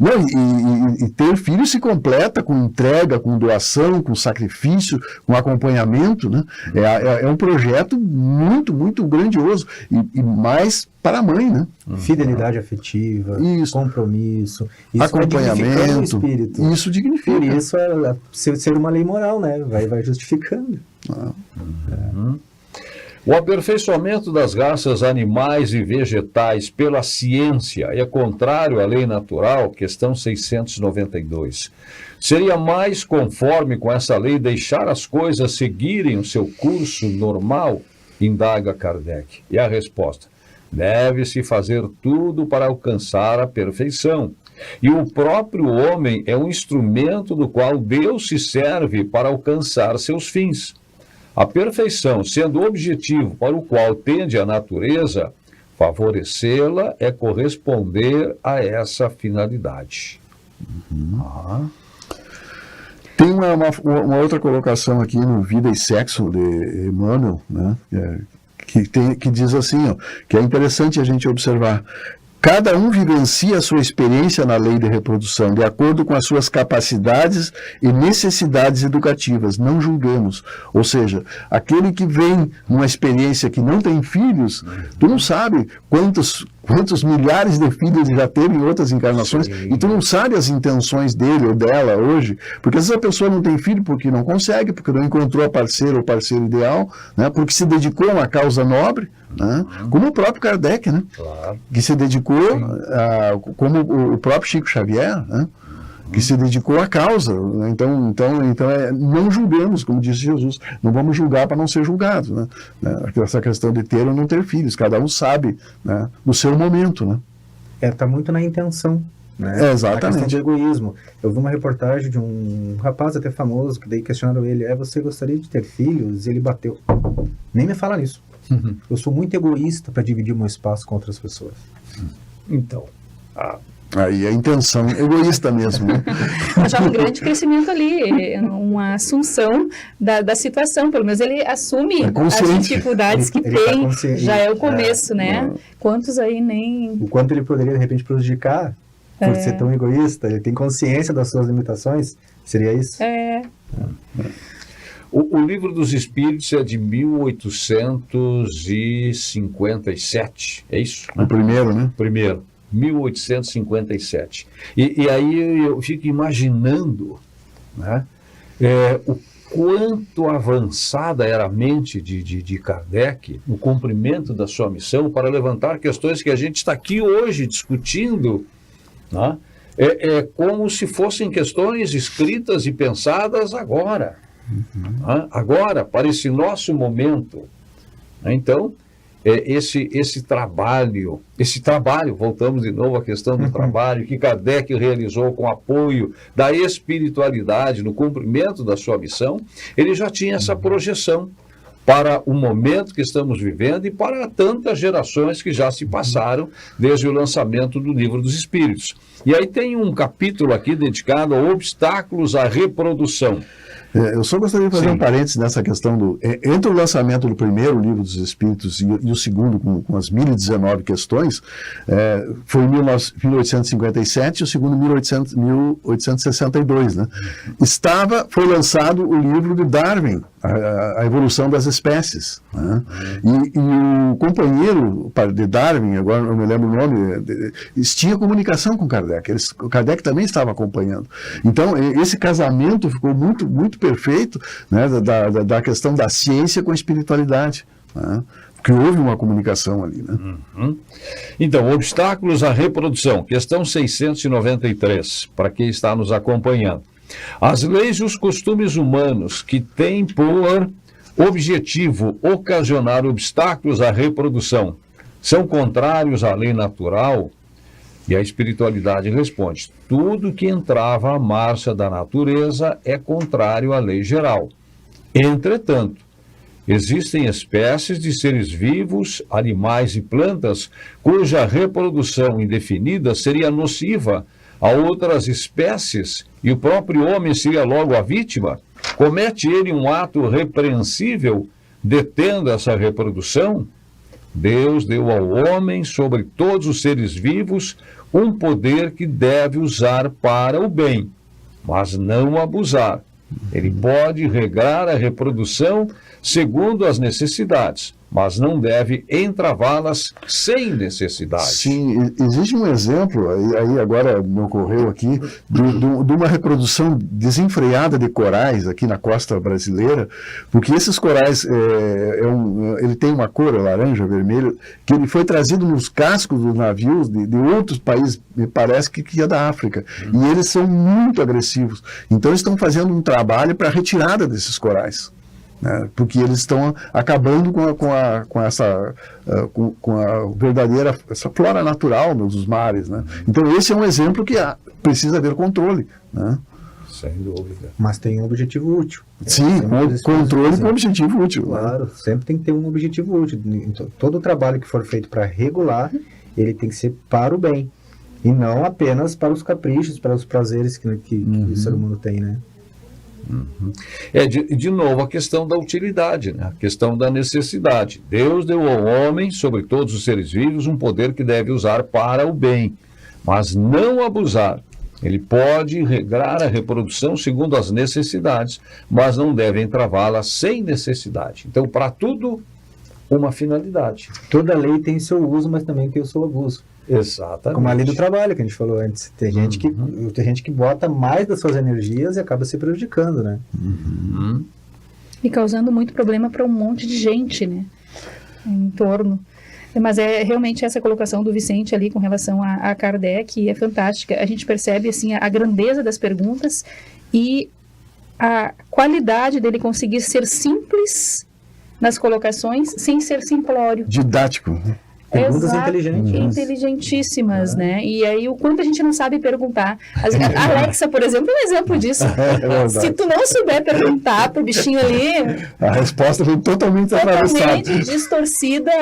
Não, e ter filho se completa com entrega, com doação, com sacrifício, com acompanhamento, né? É um projeto muito, muito grandioso e mais para a mãe, né? Fidelidade afetiva, compromisso, isso acompanhamento, o espírito. Isso dignifica. Por isso ser uma lei moral, né? Vai justificando. O aperfeiçoamento das raças animais e vegetais pela ciência é contrário à lei natural, questão 692. Seria mais conforme com essa lei deixar as coisas seguirem o seu curso normal? Indaga Kardec. E a resposta: deve-se fazer tudo para alcançar a perfeição. E o próprio homem é um instrumento do qual Deus se serve para alcançar seus fins. A perfeição, sendo o objetivo para o qual tende a natureza, favorecê-la é corresponder a essa finalidade. Tem uma outra colocação aqui no Vida e Sexo de Emmanuel, né? Que diz assim, ó, que é interessante a gente observar. Cada um vivencia a sua experiência na lei de reprodução, de acordo com as suas capacidades e necessidades educativas. Não julguemos. Ou seja, aquele que vem numa experiência que não tem filhos, tu não sabe quantos milhares de filhos ele já teve em outras encarnações, e tu não sabe as intenções dele ou dela hoje, porque às vezes a pessoa não tem filho porque não consegue, porque não encontrou a parceira ou parceiro ideal, né, porque se dedicou a uma causa nobre, né, como o próprio Kardec, né, que se dedicou, como o próprio Chico Xavier, né, que se dedicou à causa. Então não julgamos, como disse Jesus, não vamos julgar para não ser julgados, né? Essa questão de ter ou não ter filhos, cada um sabe, né, no seu momento, né? tá muito na intenção, né? Exatamente. A questão do egoísmo. Eu vi uma reportagem de um rapaz até famoso, que daí questionaram ele, você gostaria de ter filhos? E ele bateu. Nem me fala nisso. Eu sou muito egoísta para dividir o meu espaço com outras pessoas. Então, aí a intenção egoísta mesmo, né? Mas há um grande crescimento ali, uma assunção da situação, pelo menos ele assume as dificuldades que ele tem, tá já é o começo, né? Quantos aí nem... O quanto ele poderia, de repente, prejudicar por ser tão egoísta, ele tem consciência das suas limitações, seria isso? O Livro dos Espíritos é de 1857, é isso? O primeiro, né? Primeiro, 1857. E aí eu fico imaginando, né, o quanto avançada era a mente de Kardec no cumprimento da sua missão para levantar questões que a gente está aqui hoje discutindo, né? É como se fossem questões escritas e pensadas agora. Agora, para esse nosso momento. Então, esse trabalho, voltamos de novo à questão do trabalho, que Kardec realizou com apoio da espiritualidade no cumprimento da sua missão, ele já tinha essa projeção para o momento que estamos vivendo e para tantas gerações que já se passaram desde o lançamento do Livro dos Espíritos. E aí tem um capítulo aqui dedicado a obstáculos à reprodução. Eu só gostaria de fazer um parênteses nessa questão entre o lançamento do primeiro Livro dos Espíritos e o segundo, com as 1019 questões, foi em 1857 e o segundo em 1862, né? Foi lançado o livro de Darwin, a evolução das espécies, né? E o companheiro de Darwin, agora não me lembro o nome, tinha comunicação com Kardec. O Kardec também estava acompanhando. Então, esse casamento ficou muito, muito perfeito, né, da questão da ciência com a espiritualidade, né? Porque houve uma comunicação ali, né? Então, obstáculos à reprodução, questão 693, para quem está nos acompanhando. As leis e os costumes humanos que têm por objetivo ocasionar obstáculos à reprodução são contrários à lei natural? E a espiritualidade responde: tudo que entrava à marcha da natureza é contrário à lei geral. Entretanto, existem espécies de seres vivos, animais e plantas, cuja reprodução indefinida seria nociva a outras espécies e o próprio homem seria logo a vítima? Comete ele um ato repreensível detendo essa reprodução? Deus deu ao homem, sobre todos os seres vivos, um poder que deve usar para o bem, mas não abusar. Ele pode regrar a reprodução segundo as necessidades, mas não deve entravá-las sem necessidade. Sim, existe um exemplo, aí agora me ocorreu aqui, de uma reprodução desenfreada de corais aqui na costa brasileira, porque esses corais, ele tem uma cor laranja, vermelho, que ele foi trazido nos cascos dos navios de outros países, me parece que é da África, e eles são muito agressivos. Então eles estão fazendo um trabalho para a retirada desses corais, né, porque eles estão acabando com a verdadeira essa flora natural dos mares, né? Então esse é um exemplo que precisa haver controle, né? Sem dúvida. Mas tem um objetivo útil. Sim, controle com objetivo útil. Claro, sempre tem que ter um objetivo útil. Então, todo o trabalho que for feito para regular, ele tem que ser para o bem, e não apenas para os caprichos, para os prazeres que o ser humano tem, né? De novo, a questão da utilidade, né? A questão da necessidade. Deus deu ao homem, sobre todos os seres vivos, um poder que deve usar para o bem, mas não abusar. Ele pode regrar a reprodução segundo as necessidades, mas não deve entravá-la sem necessidade. Então, para tudo, uma finalidade. Toda lei tem seu uso, mas também tem o seu abuso. Exatamente. Como a lei do trabalho que a gente falou antes. Tem gente que bota mais das suas energias e acaba se prejudicando, né? E causando muito problema para um monte de gente, né? Em torno. Mas realmente essa colocação do Vicente ali com relação a Kardec é fantástica. A gente percebe assim a grandeza das perguntas e a qualidade dele conseguir ser simples nas colocações sem ser simplório. Didático. Perguntas Exato, inteligentes. inteligentíssimas, né? E aí, o quanto a gente não sabe perguntar. A Alexa, por exemplo, é um exemplo disso. Se tu não souber perguntar pro bichinho ali... A resposta vem totalmente atravessada. Totalmente distorcida,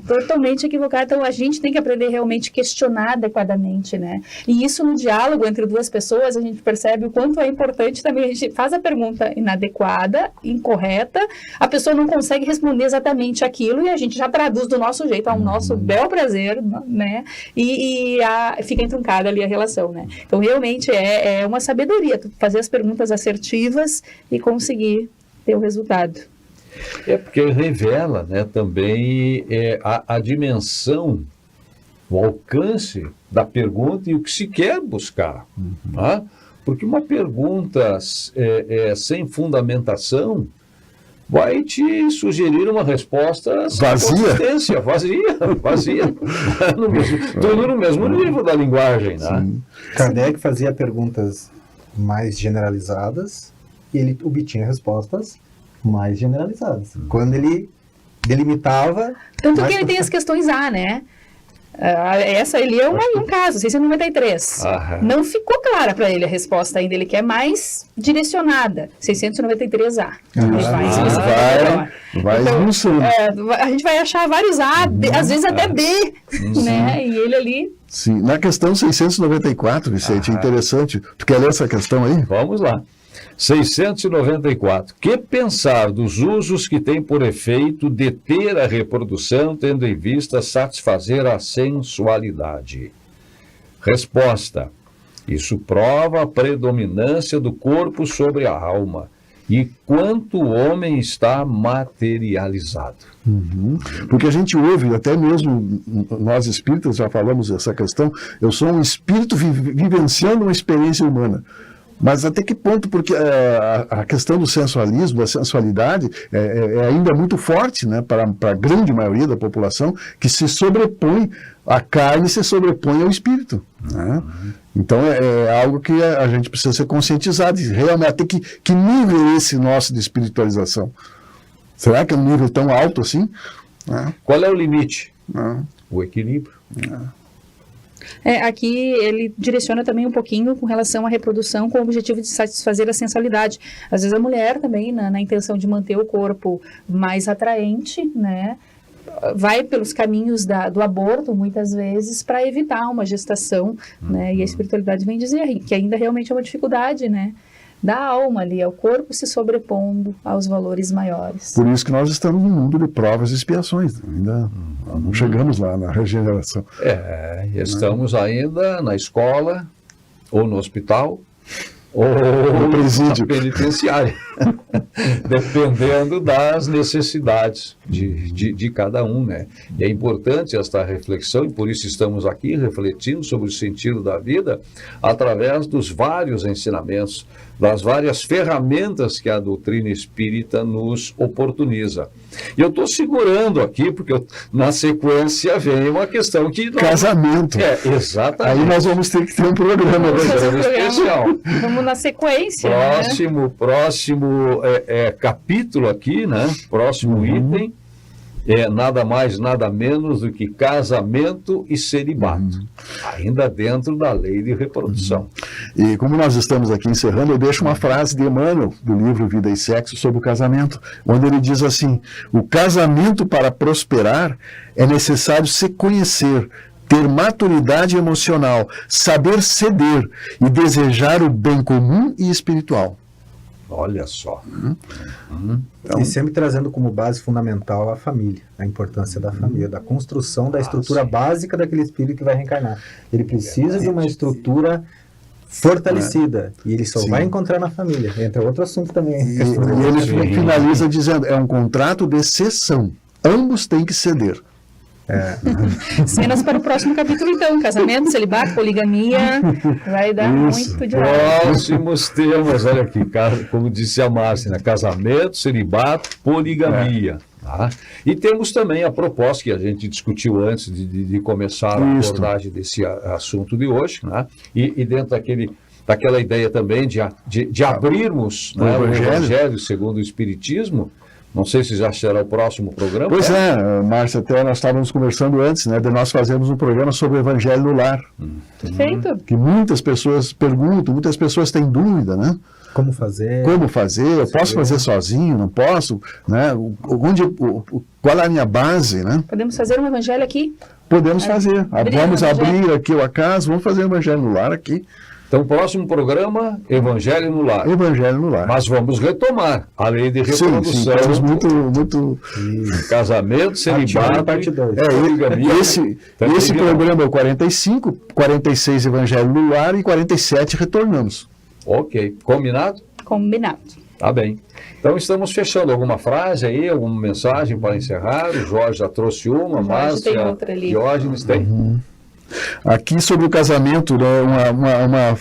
totalmente equivocada. Então, a gente tem que aprender realmente a questionar adequadamente, né? E isso no diálogo entre duas pessoas, a gente percebe o quanto é importante também. A gente faz a pergunta inadequada, incorreta, a pessoa não consegue responder exatamente aquilo e a gente já traduz do nosso jeito, ao nosso bel prazer, né? E fica entroncada ali a relação, né? Então, realmente é uma sabedoria fazer as perguntas assertivas e conseguir ter o resultado. É porque revela, né, também a dimensão, o alcance da pergunta e o que se quer buscar. Tá? Porque uma pergunta sem fundamentação vai te sugerir uma resposta vazia. Vazia. Tudo no mesmo nível da linguagem. Né? Kardec fazia perguntas mais generalizadas e obtinha respostas mais generalizadas. Quando ele delimitava... Tanto que ele tem as questões A, né? Essa ali é um caso, 693. Não ficou clara para ele a resposta ainda, ele quer mais direcionada, 693A. Vai esmiuçando. A gente vai achar vários A, às vezes até B, né? E ele ali... Sim, na questão 694, Vicente, interessante. Tu quer ler essa questão aí? Vamos lá. 694. Que pensar dos usos que tem por efeito deter a reprodução, tendo em vista satisfazer a sensualidade? Resposta. Isso prova a predominância do corpo sobre a alma e quanto o homem está materializado. Porque a gente ouve, até mesmo nós espíritas já falamos essa questão, eu sou um espírito vivenciando uma experiência humana. Mas até que ponto? Porque a questão do sensualismo, da sensualidade, é ainda muito forte, né, para a grande maioria da população, que se sobrepõe, a carne se sobrepõe ao espírito. Né? Então é algo que a gente precisa ser conscientizado. Realmente, até que nível é esse nosso de espiritualização? Será que é um nível tão alto assim? Qual é o limite? O equilíbrio. Aqui ele direciona também um pouquinho com relação à reprodução com o objetivo de satisfazer a sensualidade. Às vezes a mulher também, na intenção de manter o corpo mais atraente, né, vai pelos caminhos do aborto, muitas vezes, para evitar uma gestação, né, e a espiritualidade vem dizer que ainda realmente é uma dificuldade, né, da alma ali, ao corpo se sobrepondo aos valores maiores. Por isso que nós estamos num mundo de provas e expiações, ainda não chegamos lá na regeneração. Estamos ainda na escola, ou no hospital, ou no presídio penitenciário, dependendo das necessidades de cada um, né? E é importante esta reflexão, e por isso estamos aqui refletindo sobre o sentido da vida através dos vários ensinamentos, das várias ferramentas que a doutrina espírita nos oportuniza. E eu estou segurando aqui, porque na sequência vem uma questão que... Casamento. Exatamente. Aí nós vamos ter que ter um programa especial. Vamos na sequência. Próximo capítulo aqui, né? Próximo item. Nada mais, nada menos do que casamento e celibato, ainda dentro da lei de reprodução. E como nós estamos aqui encerrando, eu deixo uma frase de Emmanuel, do livro Vida e Sexo, sobre o casamento, onde ele diz assim: o casamento, para prosperar, é necessário se conhecer, ter maturidade emocional, saber ceder e desejar o bem comum e espiritual. Olha só. E sempre trazendo como base fundamental a família, a importância da família, da construção da estrutura básica daquele espírito que vai reencarnar. Ele precisa de uma estrutura fortalecida, e ele só vai encontrar na família. Entra outro assunto também. E ele finaliza dizendo, é um contrato de cessão. Ambos têm que ceder. Cenas para o próximo capítulo, então. Casamento, celibato, poligamia. Vai dar muito de Próximos temas, olha aqui, como disse a Márcia, né? Casamento, celibato, poligamia. Tá? E temos também a proposta que a gente discutiu antes de começar a abordagem desse assunto de hoje, né? E dentro daquela ideia também de abrirmos, né, o Evangelho segundo o Espiritismo, Não sei se já será o próximo programa. Pois é, Márcia, até nós estávamos conversando antes, né, de nós fazermos um programa sobre o Evangelho no Lar. Perfeito. Que muitas pessoas perguntam, muitas pessoas têm dúvida, né? Como fazer? Eu posso fazer sozinho, não posso, né? Qual é a minha base, né? Podemos fazer um evangelho aqui? Podemos fazer. Vamos evangelho. abrir aqui a casa, vamos fazer o Evangelho no Lar aqui. Então, próximo programa, Evangelho no Lar. Evangelho no Lar. Mas vamos retomar a lei de Sim, reprodução. temos muito... Casamento, celibato, parte 2. Esse programa é o 45, 46 Evangelho no Lar e 47 retornamos. Ok, combinado? Combinado. Tá bem. Então estamos fechando. Alguma frase aí, alguma mensagem para encerrar? O Jorge já trouxe uma, Márcia, tem outra ali. Diógenes tem. Aqui sobre o casamento, né,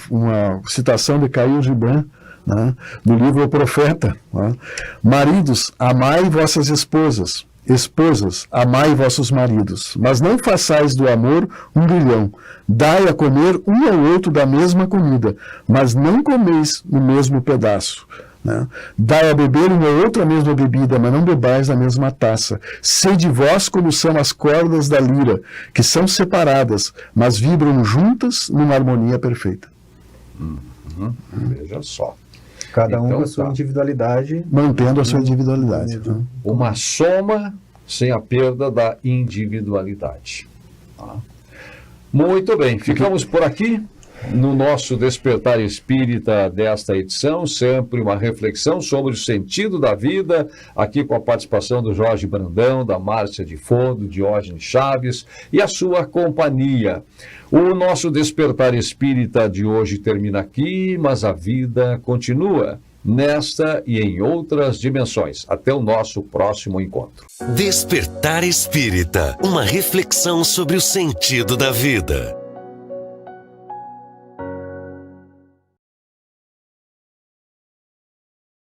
uma citação de Khalil Gibran, né, do livro O Profeta. Né? Maridos, amai vossas esposas. Esposas, amai vossos maridos, mas não façais do amor um grilhão. Dai a comer um ao outro da mesma comida, mas não comeis no mesmo pedaço. Né? Dai a beber um ao outro a mesma bebida, mas não bebais da mesma taça. Sede vós como são as cordas da lira, que são separadas, mas vibram juntas numa harmonia perfeita. Veja só. Cada um Então, com a sua tá. individualidade. Mantendo a sua individualidade. Né? Uma soma sem a perda da individualidade. Tá? Muito bem, ficamos por aqui no nosso Despertar Espírita desta edição, sempre uma reflexão sobre o sentido da vida, aqui com a participação do Jorge Brandão, da Márcia de Fondo, Diógenes Chaves e a sua companhia. O nosso Despertar Espírita de hoje termina aqui, mas a vida continua nesta e em outras dimensões. Até o nosso próximo encontro. Despertar Espírita, uma reflexão sobre o sentido da vida.